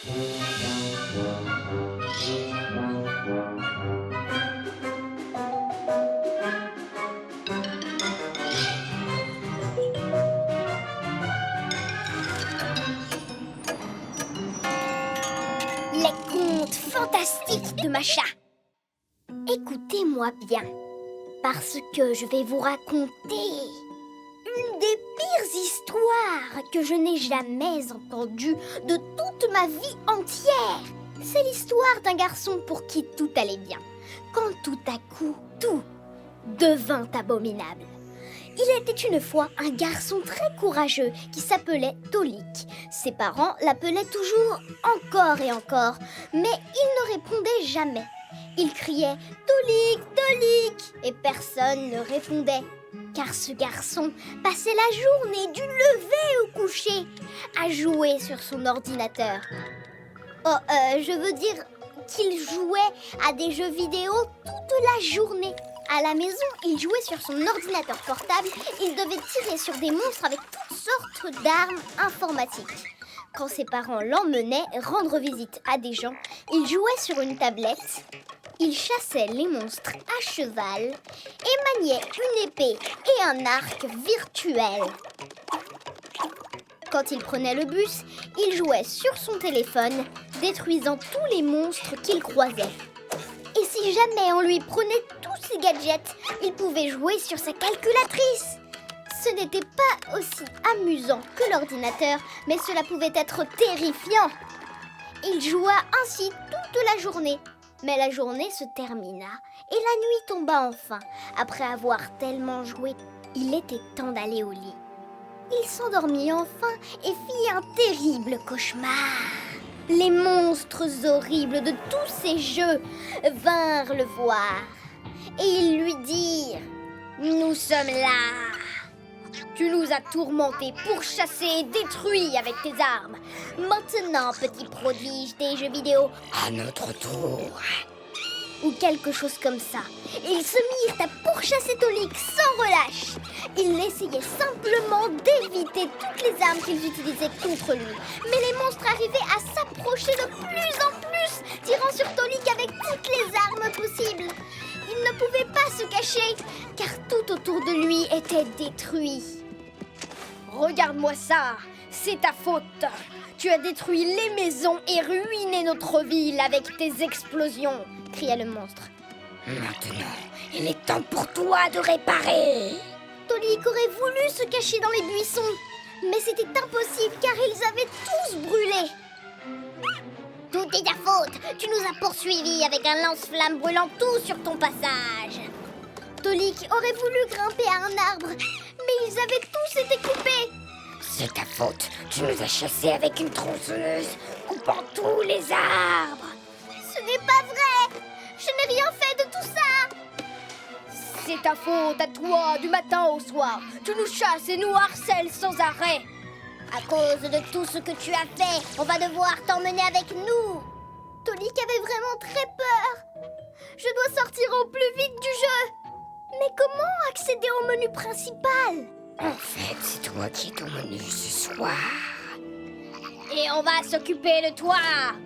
Les contes fantastiques de Macha. Écoutez-moi bien, parce que je vais vous raconter une des pires histoires que je n'ai jamais entendues de toute ma vie entière. C'est l'histoire d'un garçon pour qui tout allait bien, quand tout à coup, tout devint abominable. Il était une fois un garçon très courageux qui s'appelait Tolik. Ses parents l'appelaient toujours encore et encore, mais il ne répondait jamais. Il criait « Tolik, Tolik !» et personne ne répondait. Car ce garçon passait la journée du lever au coucher à jouer sur son ordinateur. Je veux dire qu'il jouait à des jeux vidéo toute la journée. À la maison, il jouait sur son ordinateur portable. Il devait tirer sur des monstres avec toutes sortes d'armes informatiques. Quand ses parents l'emmenaient rendre visite à des gens, il jouait sur une tablette. Il chassait les monstres à cheval et maniait une épée et un arc virtuel. Quand il prenait le bus, il jouait sur son téléphone, détruisant tous les monstres qu'il croisait. Et si jamais on lui prenait tous ses gadgets, il pouvait jouer sur sa calculatrice. Ce n'était pas aussi amusant que l'ordinateur, mais cela pouvait être terrifiant. Il joua ainsi toute la journée. Mais la journée se termina et la nuit tomba enfin. Après avoir tellement joué, il était temps d'aller au lit. Il s'endormit enfin et fit un terrible cauchemar. Les monstres horribles de tous ces jeux vinrent le voir et ils lui dirent « Nous sommes là. Tu nous as tourmentés, pourchassés et détruits avec tes armes. Maintenant, petit prodige des jeux vidéo, à notre tour. » Ou quelque chose comme ça. Ils se mirent à pourchasser Tolik sans relâche. Ils essayaient simplement d'éviter toutes les armes qu'ils utilisaient contre lui. Mais les monstres arrivaient à s'approcher de plus en plus, tirant sur Tolik avec toutes les armes possibles. Il ne pouvait pas se cacher, car tout autour de lui était détruit. Regarde-moi ça, c'est ta faute. Tu as détruit les maisons et ruiné notre ville avec tes explosions, cria le monstre. Maintenant, il est temps pour toi de réparer. Tolik aurait voulu se cacher dans les buissons, mais c'était impossible car ils avaient tous brûlé. Tout est ta faute, tu nous as poursuivis avec un lance-flamme brûlant tout sur ton passage. Tolik aurait voulu grimper à un arbre, mais ils avaient tous été coupés. C'est ta faute, tu nous as chassés avec une tronçonneuse, coupant tous les arbres. Ce n'est pas vrai, je n'ai rien fait de tout ça. C'est ta faute à toi, du matin au soir. Tu nous chasses et nous harcèles sans arrêt. À cause de tout ce que tu as fait, on va devoir t'emmener avec nous. Tolik avait vraiment très peur. Je dois sortir au plus vite du jeu. Mais comment accéder au menu principal? En fait, c'est toi qui es au menu ce soir. Et on va s'occuper de toi,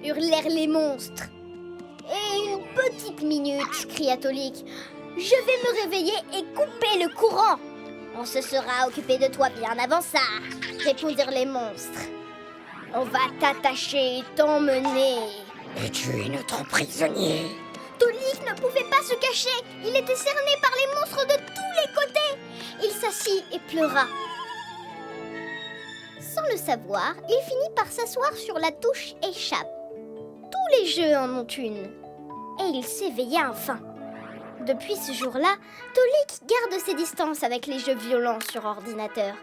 hurlèrent les monstres. Et une petite minute, cria Tolik. Je vais me réveiller et couper le courant. On se sera occupé de toi bien avant ça, répondirent les monstres. On va t'attacher et t'emmener. Et tu es notre prisonnier. Tolik ne pouvait pas se cacher. Il était cerné par les monstres de tous les côtés. Il s'assit et pleura. Sans le savoir, il finit par s'asseoir sur la touche échappe. Tous les jeux en ont une. Et il s'éveilla enfin. Depuis ce jour-là, Tolik garde ses distances avec les jeux violents sur ordinateur.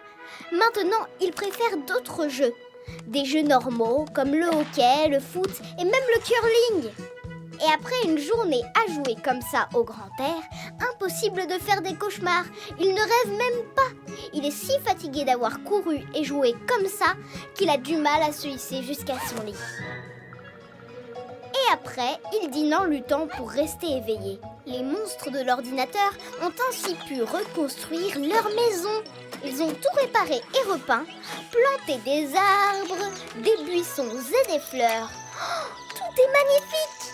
Maintenant, il préfère d'autres jeux. Des jeux normaux comme le hockey, le foot et même le curling. Et après une journée à jouer comme ça au grand air, impossible de faire des cauchemars. Il ne rêve même pas. Il est si fatigué d'avoir couru et joué comme ça qu'il a du mal à se hisser jusqu'à son lit. Et après, il dîne en luttant pour rester éveillé. Les monstres de l'ordinateur ont ainsi pu reconstruire leur maison. Ils ont tout réparé et repeint, planté des arbres, des buissons et des fleurs. Tout est magnifique!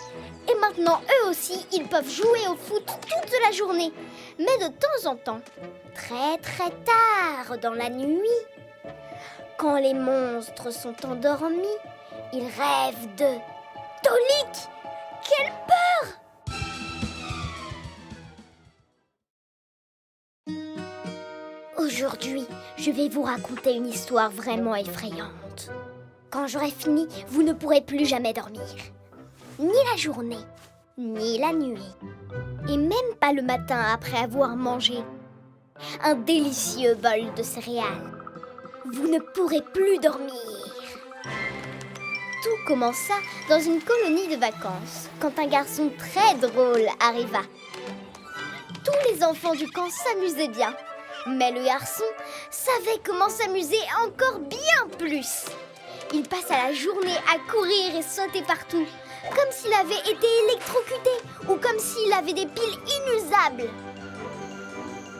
Et maintenant, eux aussi, ils peuvent jouer au foot toute la journée. Mais de temps en temps, très très tard dans la nuit, quand les monstres sont endormis, ils rêvent de Tolik. Quelle peur! Aujourd'hui, je vais vous raconter une histoire vraiment effrayante. Quand j'aurai fini, vous ne pourrez plus jamais dormir. Ni la journée, ni la nuit. Et même pas le matin après avoir mangé un délicieux bol de céréales. Vous ne pourrez plus dormir. Tout commença dans une colonie de vacances, quand un garçon très drôle arriva. Tous les enfants du camp s'amusaient bien, mais le garçon savait comment s'amuser encore bien plus. Il passa la journée à courir et sauter partout, comme s'il avait été électrocuté ou comme s'il avait des piles inusables.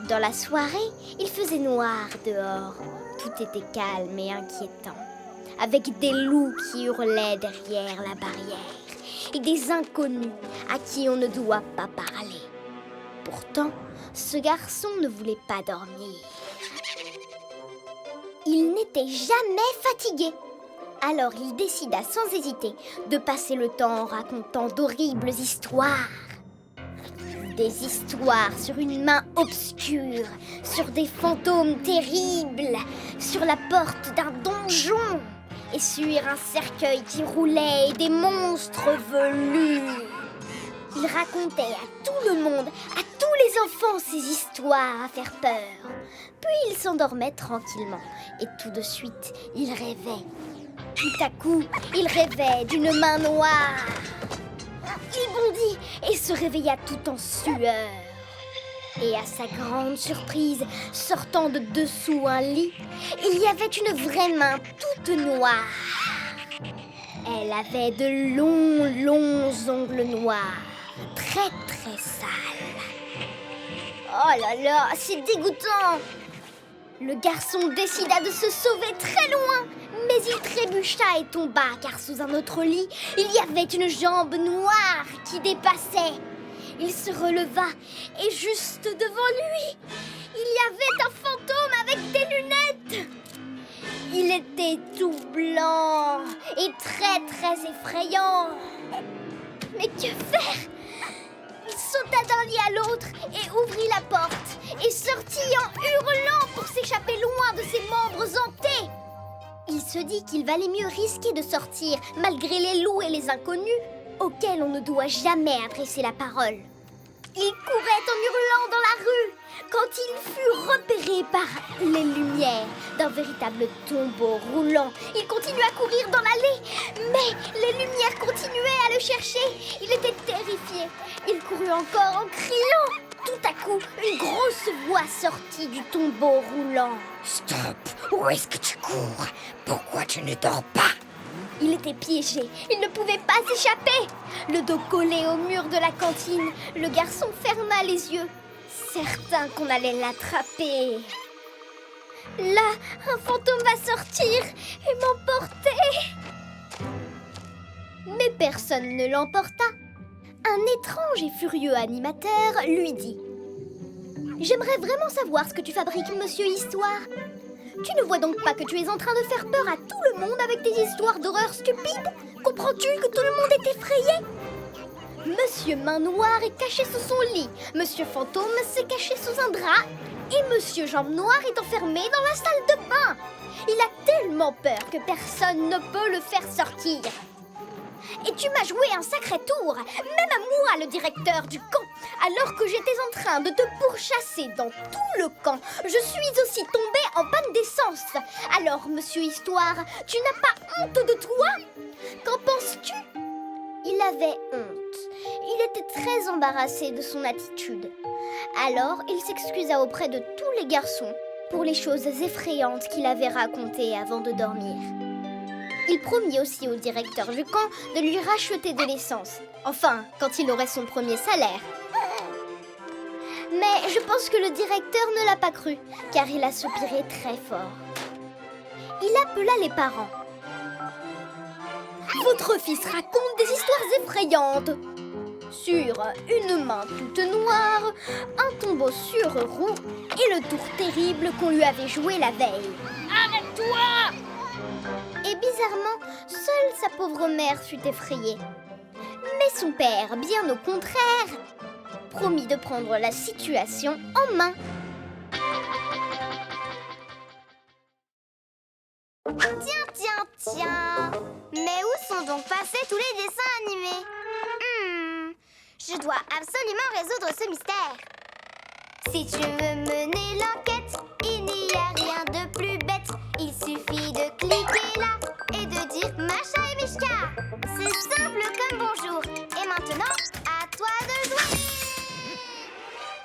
Dans la soirée, il faisait noir dehors. Tout était calme et inquiétant, avec des loups qui hurlaient derrière la barrière et des inconnus à qui on ne doit pas parler. Pourtant, ce garçon ne voulait pas dormir. Il n'était jamais fatigué. Alors il décida sans hésiter de passer le temps en racontant d'horribles histoires. Des histoires sur une main obscure, sur des fantômes terribles, sur la porte d'un donjon et sur un cercueil qui roulait et des monstres velus. Il racontait à tout le monde, à tous les enfants, ces histoires à faire peur. Puis il s'endormait tranquillement et tout de suite, il rêvait. Tout à coup, il rêvait d'une main noire. Il bondit et se réveilla tout en sueur. Et à sa grande surprise, sortant de dessous un lit, il y avait une vraie main toute noire. Elle avait de longs ongles noirs, très très sales. Oh là là, c'est dégoûtant! Le garçon décida de se sauver très loin, mais il trébucha et tomba car sous un autre lit, il y avait une jambe noire qui dépassait. Il se releva et juste devant lui, il y avait un fantôme avec des lunettes. Il était tout blanc et très très effrayant. Mais que faire? Il sauta d'un lit à l'autre et ouvrit la porte et sortit en hurlant pour s'échapper loin de ses membres hantés. Il se dit qu'il valait mieux risquer de sortir malgré les loups et les inconnus auxquels on ne doit jamais adresser la parole. Il courait en hurlant dans la rue quand il fut repéré par les lumières d'un véritable tombeau roulant. Il continuait à courir dans l'allée, mais les lumières continuaient à le chercher. Il était terrifié. Il courut encore en criant. Tout à coup, une grosse voix sortit du tombeau roulant. Stop! Où est-ce que tu cours? Pourquoi tu ne dors pas? Il était piégé, il ne pouvait pas s'échapper. Le dos collé au mur de la cantine, le garçon ferma les yeux, certain qu'on allait l'attraper. Là, un fantôme va sortir et m'emporter. Mais personne ne l'emporta. Un étrange et furieux animateur lui dit: J'aimerais vraiment savoir ce que tu fabriques, monsieur Histoire. Tu ne vois donc pas que tu es en train de faire peur à tout le monde avec tes histoires d'horreur stupides? Comprends-tu que tout le monde est effrayé? Monsieur Main Noire est caché sous son lit, Monsieur Fantôme s'est caché sous un drap et Monsieur Jambe Noire est enfermé dans la salle de bain. Il a tellement peur que personne ne peut le faire sortir. Et tu m'as joué un sacré tour, même à moi, le directeur du camp. Alors que j'étais en train de te pourchasser dans tout le camp, je suis aussi tombée en panne d'essence. Alors, monsieur Histoire, tu n'as pas honte de toi? Qu'en penses-tu? Il avait honte. Il était très embarrassé de son attitude. Alors, il s'excusa auprès de tous les garçons pour les choses effrayantes qu'il avait racontées avant de dormir. Il promit aussi au directeur du camp de lui racheter de l'essence. Enfin, quand il aurait son premier salaire. Mais je pense que le directeur ne l'a pas cru, car il a soupiré très fort. Il appela les parents. votre fils raconte des histoires effrayantes. Sur une main toute noire, un tombeau sur roue et le tour terrible qu'on lui avait joué la veille. Arrête-toi! Et bizarrement, seule sa pauvre mère fut effrayée. Mais son père, bien au contraire, promit de prendre la situation en main. Tiens. Mais où sont donc passés tous les dessins animés? Je dois absolument résoudre ce mystère. Si tu veux mener